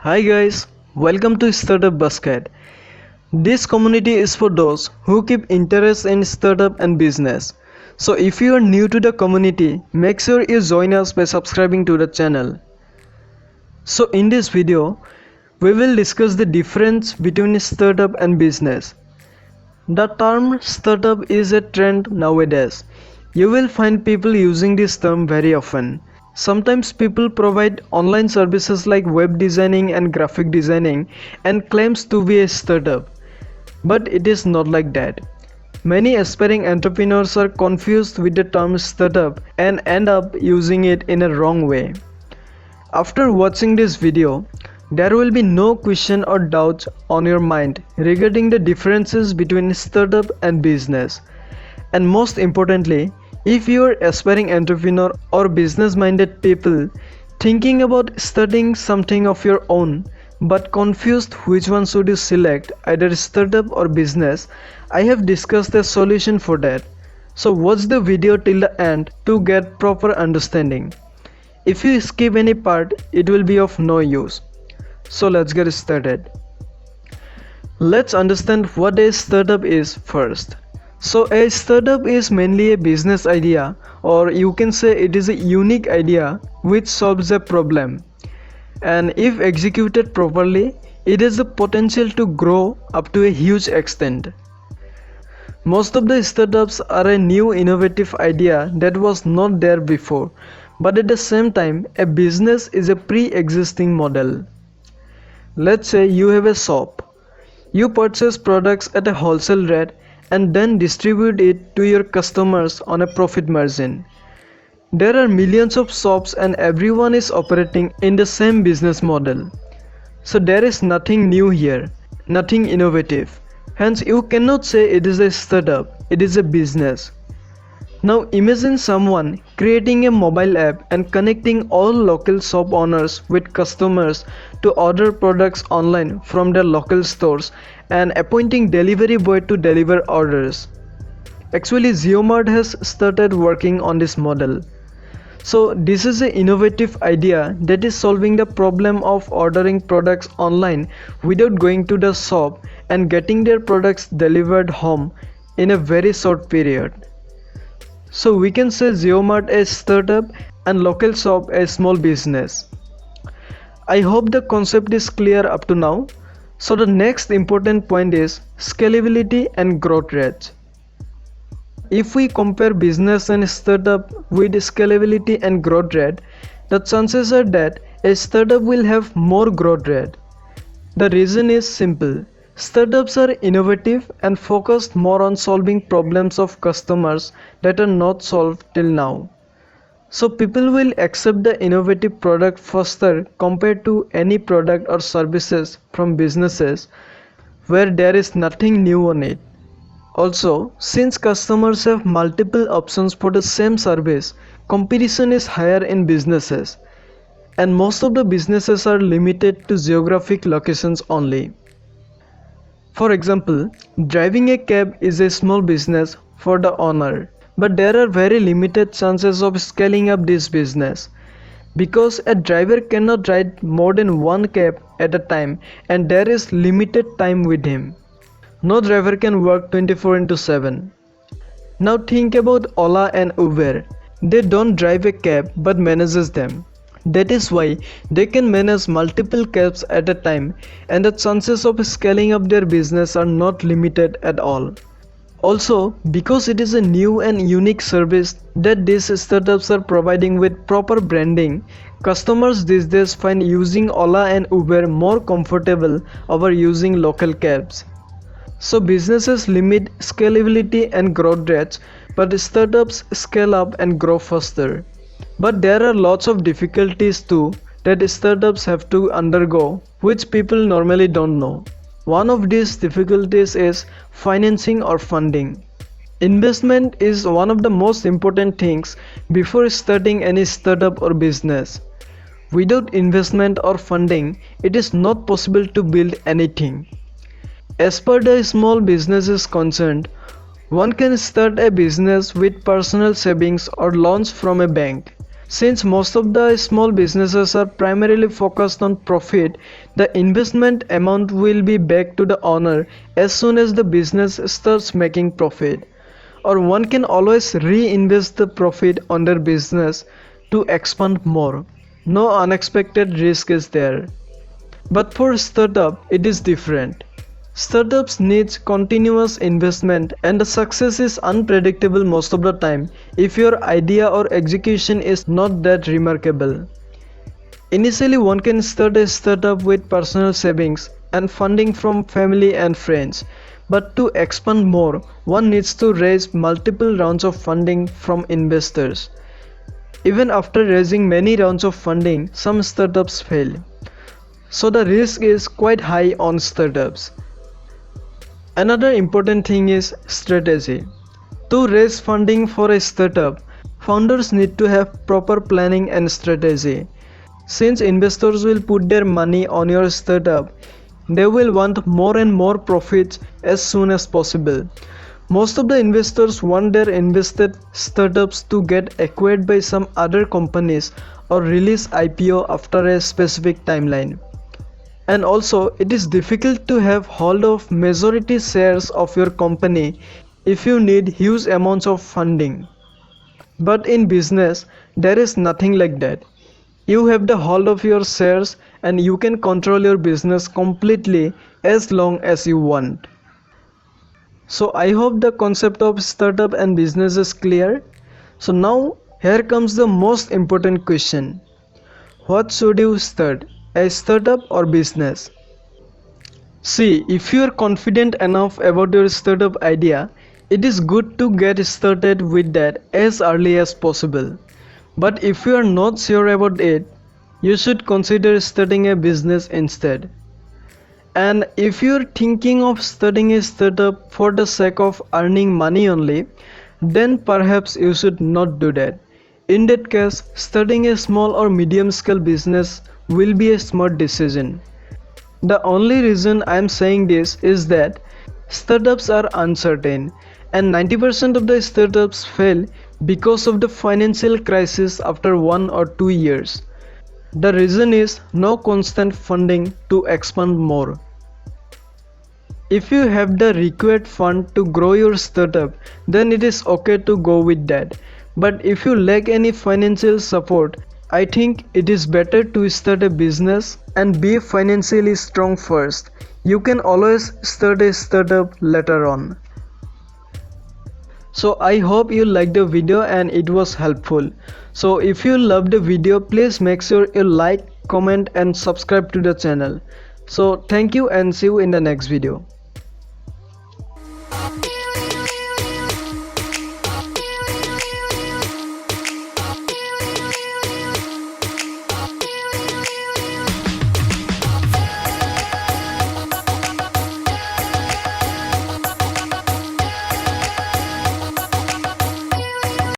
Hi guys, welcome to Startup Basket. This community is for those who keep interest in startup and business. So if you are new to the community, make sure you join us by subscribing to the channel. So in this video, we will discuss the difference between startup and business. The term startup is a trend nowadays. You will find people using this term very often. Sometimes people provide online services like web designing and graphic designing and claims to be a startup. But it is not like that. Many aspiring entrepreneurs are confused with the term startup and end up using it in a wrong way. After watching this video, there will be no question or doubts on your mind regarding the differences between startup and business. And most importantly, if you are aspiring entrepreneur or business-minded people thinking about starting something of your own but confused which one should you select, either startup or business, I have discussed a solution for that. So watch the video till the end to get proper understanding. If you skip any part, it will be of no use. So let's get started. Let's understand what a startup is first. So a startup is mainly a business idea, or you can say it is a unique idea which solves a problem. And if executed properly, it has the potential to grow up to a huge extent. Most of the startups are a new innovative idea that was not there before, but at the same time, a business is a pre-existing model. Let's say you have a shop. You purchase products at a wholesale rate and then distribute it to your customers on a profit margin. There are millions of shops and everyone is operating in the same business model. So there is nothing new here, nothing innovative. Hence you cannot say it is a startup, it is a business. Now imagine someone creating a mobile app and connecting all local shop owners with customers to order products online from their local stores and appointing delivery boy to deliver orders. Actually, JioMart has started working on this model. So this is an innovative idea that is solving the problem of ordering products online without going to the shop and getting their products delivered home in a very short period. So we can say JioMart a startup and local shop a small business. I hope the concept is clear up to now. So the next important point is scalability and growth rate. If we compare business and startup with scalability and growth rate, the chances are that a startup will have more growth rate. The reason is simple. Startups are innovative and focused more on solving problems of customers that are not solved till now. So people will accept the innovative product faster compared to any product or services from businesses where there is nothing new on it. Also, since customers have multiple options for the same service, competition is higher in businesses, and most of the businesses are limited to geographic locations only. For example, driving a cab is a small business for the owner, but there are very limited chances of scaling up this business because a driver cannot ride more than one cab at a time and there is limited time with him. No driver can work 24/7. Now think about Ola and Uber. They don't drive a cab but manages them. That is why they can manage multiple cabs at a time and the chances of scaling up their business are not limited at all. Also, because it is a new and unique service that these startups are providing with proper branding, customers these days find using Ola and Uber more comfortable over using local cabs. So businesses limit scalability and growth rates, but startups scale up and grow faster. But there are lots of difficulties too that startups have to undergo, which people normally don't know. One of these difficulties is financing or funding. Investment is one of the most important things before starting any startup or business. Without investment or funding, it is not possible to build anything. As per the small business is concerned, one can start a business with personal savings or loans from a bank. Since most of the small businesses are primarily focused on profit, the investment amount will be back to the owner as soon as the business starts making profit. Or one can always reinvest the profit on their business to expand more. No unexpected risk is there. But for startup, it is different. Startups needs continuous investment and the success is unpredictable most of the time if your idea or execution is not that remarkable. Initially, one can start a startup with personal savings and funding from family and friends. But to expand more, one needs to raise multiple rounds of funding from investors. Even after raising many rounds of funding, some startups fail. So the risk is quite high on startups. Another important thing is strategy. To raise funding for a startup, founders need to have proper planning and strategy. Since investors will put their money on your startup, they will want more and more profits as soon as possible. Most of the investors want their invested startups to get acquired by some other companies or release IPO after a specific timeline. And also, it is difficult to have hold of majority shares of your company if you need huge amounts of funding. But in business, there is nothing like that. You have the hold of your shares and you can control your business completely as long as you want. So I hope the concept of startup and business is clear. So now here comes the most important question. What should you start? A startup or business? See, if you are confident enough about your startup idea, it is good to get started with that as early as possible. But if you are not sure about it, you should consider starting a business instead. And if you are thinking of starting a startup for the sake of earning money only, then perhaps you should not do that. In that case, starting a small or medium scale business will be a smart decision. The only reason I am saying this is that startups are uncertain and 90% of the startups fail because of the financial crisis after 1 or 2 years. The reason is no constant funding to expand more. If you have the required fund to grow your startup, then it is okay to go with that. But if you lack any financial support, I think it is better to start a business and be financially strong first. You can always start a startup later on. So I hope you liked the video and it was helpful. So if you loved the video, please make sure you like, comment and subscribe to the channel. So thank you and see you in the next video.